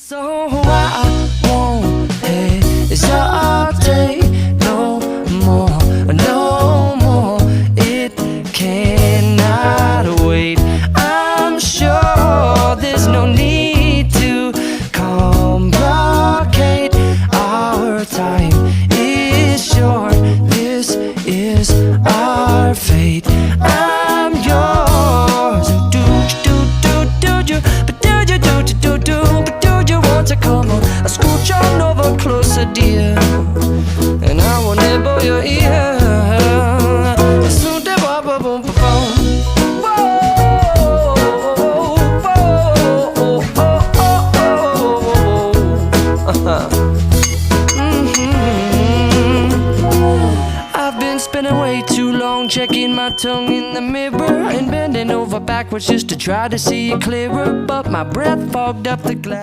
So I won't hesitate no more, no more. It cannot wait. I'm sure there's no need to complicate. Our time is short. This is our fate. I'm yours. Do you? But do you want to come on? I scooch on over closer, dear, and I will nibble your ear. Soon they boom boom boom boom. I've been spending way too long checking my tongue in the mirror and bending over backwards just to try to see it clearer, but my breath fogged up the glass.